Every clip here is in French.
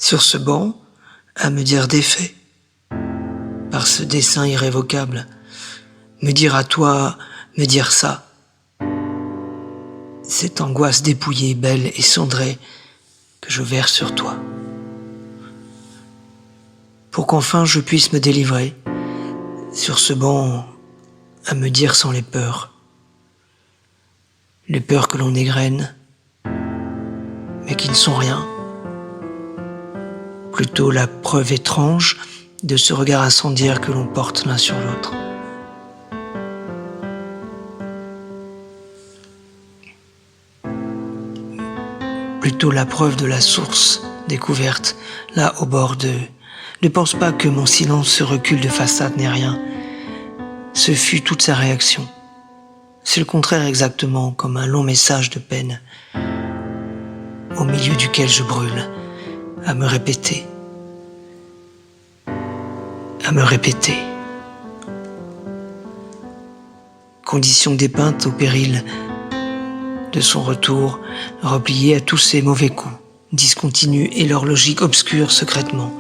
sur ce banc, à me dire des faits, par ce dessein irrévocable, me dire à toi, me dire ça. Cette angoisse dépouillée, belle et cendrée que je verse sur toi. Pour qu'enfin je puisse me délivrer, sur ce banc, à me dire sans les peurs que l'on égrène, mais qui ne sont rien. Plutôt la preuve étrange de ce regard incendiaire que l'on porte l'un sur l'autre. Plutôt la preuve de la source découverte, là au bord d'eux. Ne pense pas que mon silence, ce recul de façade n'est rien. Ce fut toute sa réaction. C'est le contraire exactement, comme un long message de peine, au milieu duquel je brûle, à me répéter. Condition dépeinte au péril de son retour, repliée à tous ses mauvais coups, discontinue et leur logique obscure secrètement.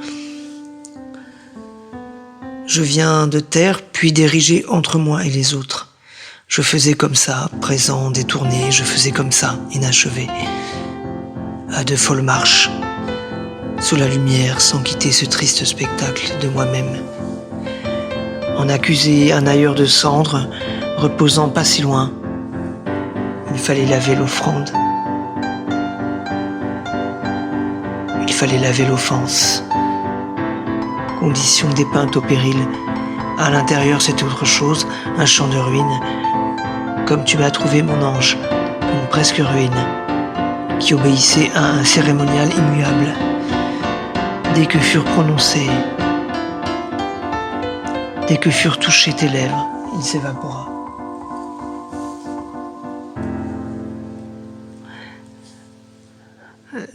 Je viens de terre, puis d'ériger entre moi et les autres. Je faisais comme ça, présent, détourné, je faisais comme ça, inachevé, à de folles marches, sous la lumière, sans quitter ce triste spectacle de moi-même. En accuser un ailleurs de cendres, reposant pas si loin. Il fallait laver l'offrande. Il fallait laver l'offense. Condition dépeinte au péril. À l'intérieur, c'est autre chose, un champ de ruines. Comme tu m'as trouvé, mon ange, une presque ruine, qui obéissait à un cérémonial immuable. Dès que furent prononcés, dès que furent touchées tes lèvres, il s'évapora.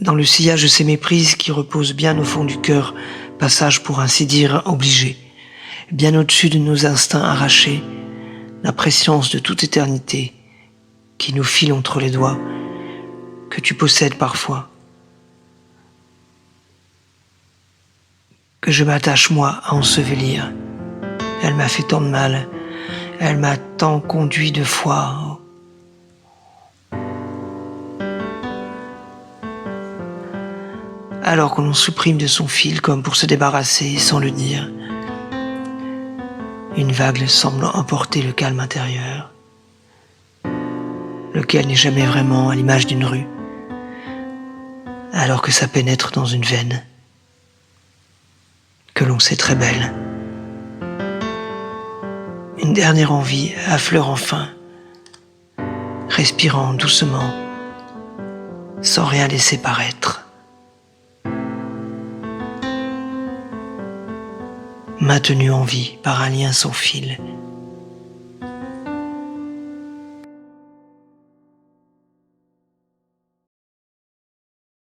Dans le sillage de ces méprises qui reposent bien au fond du cœur, passage pour ainsi dire obligé, bien au-dessus de nos instincts arrachés, la prescience de toute éternité qui nous file entre les doigts, que tu possèdes parfois, que je m'attache moi à ensevelir. Elle m'a fait tant de mal, elle m'a tant conduit de fois. Alors qu'on l'on supprime de son fil comme pour se débarrasser sans le dire. Une vague semble emporter le calme intérieur, lequel n'est jamais vraiment à l'image d'une rue, alors que ça pénètre dans une veine, que l'on sait très belle. Une dernière envie affleure enfin, respirant doucement, sans rien laisser paraître. Maintenu en vie par un lien sans fil,